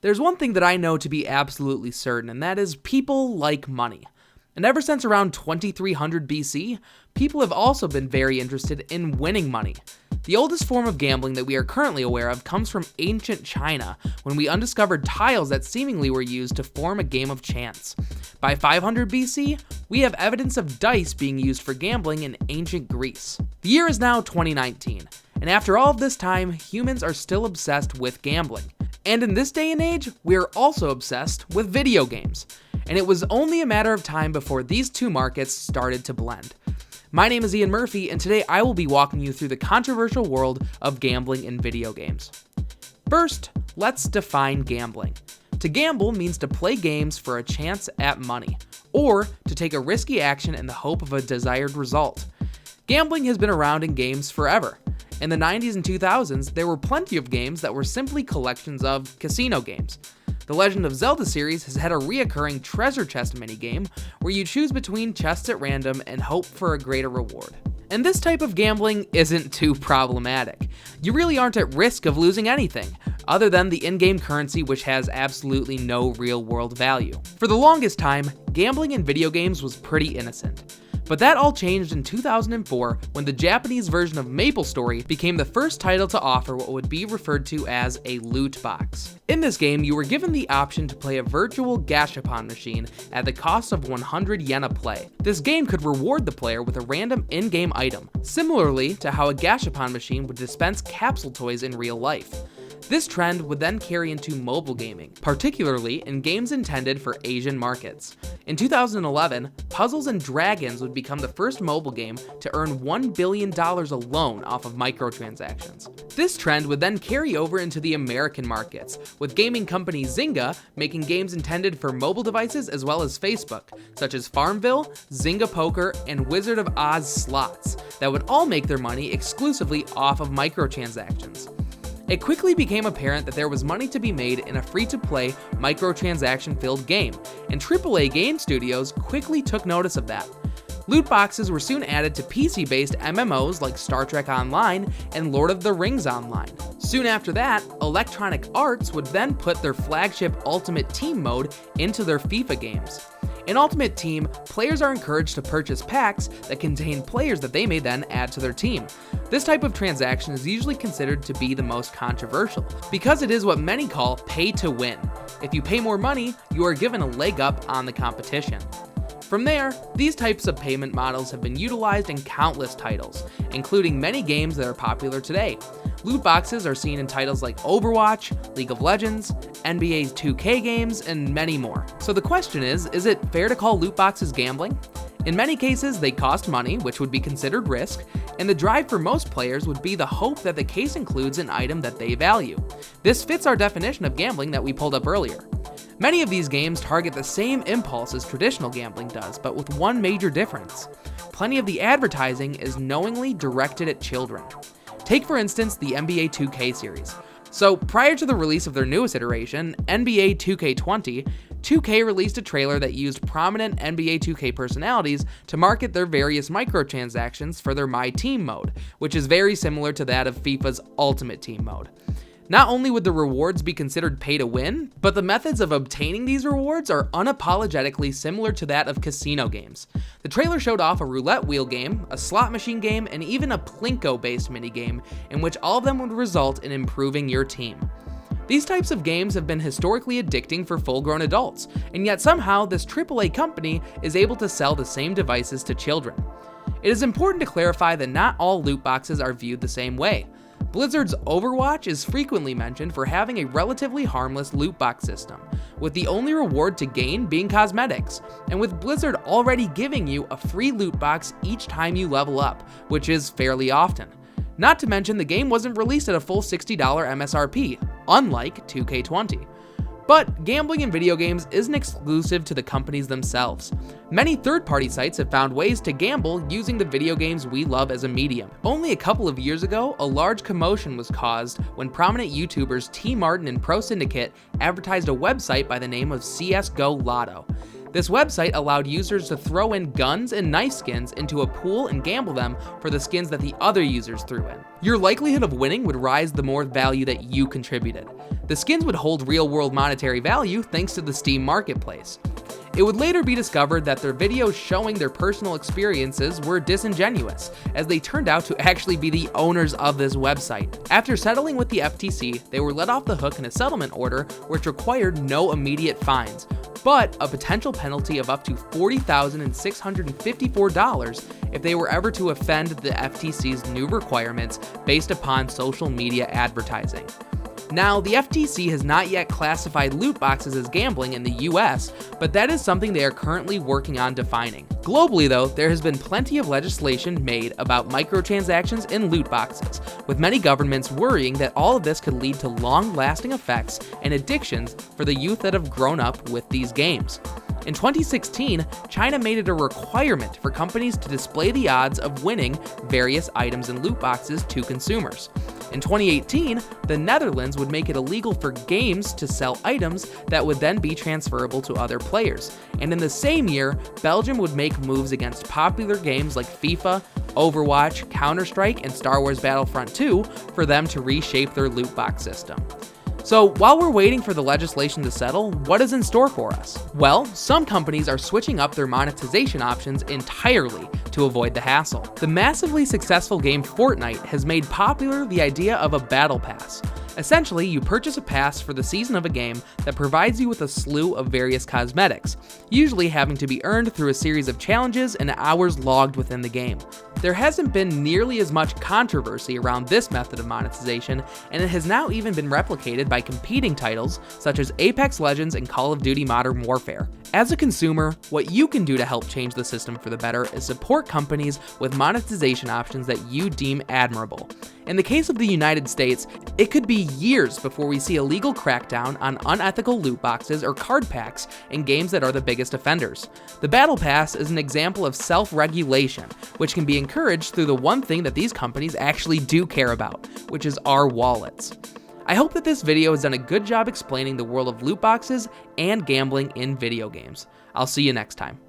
There's one thing that I know to be absolutely certain, and that is people like money. And ever since around 2300 BC, people have also been very interested in winning money. The oldest form of gambling that we are currently aware of comes from ancient China, when we undiscovered tiles that seemingly were used to form a game of chance. By 500 BC, we have evidence of dice being used for gambling in ancient Greece. The year is now 2019, and after all of this time, humans are still obsessed with gambling. And in this day and age, we are also obsessed with video games. And it was only a matter of time before these two markets started to blend. My name is Ian Murphy, and today I will be walking you through the controversial world of gambling in video games. First, let's define gambling. To gamble means to play games for a chance at money, or to take a risky action in the hope of a desired result. Gambling has been around in games forever. In the 90s and 2000s, there were plenty of games that were simply collections of casino games. The Legend of Zelda series has had a reoccurring treasure chest minigame where you choose between chests at random and hope for a greater reward. And this type of gambling isn't too problematic. You really aren't at risk of losing anything, other than the in-game currency, which has absolutely no real-world value. For the longest time, gambling in video games was pretty innocent. But that all changed in 2004 when the Japanese version of MapleStory became the first title to offer what would be referred to as a loot box. In this game, you were given the option to play a virtual gashapon machine at the cost of 100 yen a play. This game could reward the player with a random in-game item, similarly to how a gashapon machine would dispense capsule toys in real life. This trend would then carry into mobile gaming, particularly in games intended for Asian markets. In 2011, Puzzles & Dragons would become the first mobile game to earn $1 billion alone off of microtransactions. This trend would then carry over into the American markets, with gaming company Zynga making games intended for mobile devices as well as Facebook, such as Farmville, Zynga Poker, and Wizard of Oz Slots, that would all make their money exclusively off of microtransactions. It quickly became apparent that there was money to be made in a free-to-play, microtransaction-filled game, and AAA game studios quickly took notice of that. Loot boxes were soon added to PC-based MMOs like Star Trek Online and Lord of the Rings Online. Soon after that, Electronic Arts would then put their flagship Ultimate Team mode into their FIFA games. In Ultimate Team, players are encouraged to purchase packs that contain players that they may then add to their team. This type of transaction is usually considered to be the most controversial, because it is what many call pay to win. If you pay more money, you are given a leg up on the competition. From there, these types of payment models have been utilized in countless titles, including many games that are popular today. Loot boxes are seen in titles like Overwatch, League of Legends, NBA 2K games, and many more. So the question is it fair to call loot boxes gambling? In many cases, they cost money, which would be considered risk, and the drive for most players would be the hope that the case includes an item that they value. This fits our definition of gambling that we pulled up earlier. Many of these games target the same impulse as traditional gambling does, but with one major difference. Plenty of the advertising is knowingly directed at children. Take for instance the NBA 2K series. So prior to the release of their newest iteration, NBA 2K20, 2K released a trailer that used prominent NBA 2K personalities to market their various microtransactions for their My Team mode, which is very similar to that of FIFA's Ultimate Team mode. Not only would the rewards be considered pay to win, but the methods of obtaining these rewards are unapologetically similar to that of casino games. The trailer showed off a roulette wheel game, a slot machine game, and even a Plinko-based minigame, in which all of them would result in improving your team. These types of games have been historically addicting for full-grown adults, and yet somehow this AAA company is able to sell the same devices to children. It is important to clarify that not all loot boxes are viewed the same way. Blizzard's Overwatch is frequently mentioned for having a relatively harmless loot box system, with the only reward to gain being cosmetics, and with Blizzard already giving you a free loot box each time you level up, which is fairly often. Not to mention the game wasn't released at a full $60 MSRP, unlike 2K20. But gambling in video games isn't exclusive to the companies themselves. Many third-party sites have found ways to gamble using the video games we love as a medium. Only a couple of years ago, a large commotion was caused when prominent YouTubers T. Martin and Pro Syndicate advertised a website by the name of CSGO Lotto. This website allowed users to throw in guns and knife skins into a pool and gamble them for the skins that the other users threw in. Your likelihood of winning would rise the more value that you contributed. The skins would hold real-world monetary value thanks to the Steam marketplace. It would later be discovered that their videos showing their personal experiences were disingenuous, as they turned out to actually be the owners of this website. After settling with the FTC, they were let off the hook in a settlement order which required no immediate fines, but a potential penalty of up to $40,654 if they were ever to offend the FTC's new requirements based upon social media advertising. Now, the FTC has not yet classified loot boxes as gambling in the US, but that is something they are currently working on defining. Globally though, there has been plenty of legislation made about microtransactions in loot boxes, with many governments worrying that all of this could lead to long-lasting effects and addictions for the youth that have grown up with these games. In 2016, China made it a requirement for companies to display the odds of winning various items in loot boxes to consumers. In 2018, the Netherlands would make it illegal for games to sell items that would then be transferable to other players. And in the same year, Belgium would make moves against popular games like FIFA, Overwatch, Counter-Strike, and Star Wars Battlefront 2 for them to reshape their loot box system. So while we're waiting for the legislation to settle, what is in store for us? Well, some companies are switching up their monetization options entirely to avoid the hassle. The massively successful game Fortnite has made popular the idea of a battle pass. Essentially, you purchase a pass for the season of a game that provides you with a slew of various cosmetics, usually having to be earned through a series of challenges and hours logged within the game. There hasn't been nearly as much controversy around this method of monetization, and it has now even been replicated by competing titles such as Apex Legends and Call of Duty Modern Warfare. As a consumer, what you can do to help change the system for the better is support companies with monetization options that you deem admirable. In the case of the United States, it could be years before we see a legal crackdown on unethical loot boxes or card packs in games that are the biggest offenders. The Battle Pass is an example of self-regulation, which can be encouraged through the one thing that these companies actually do care about, which is our wallets. I hope that this video has done a good job explaining the world of loot boxes and gambling in video games. I'll see you next time.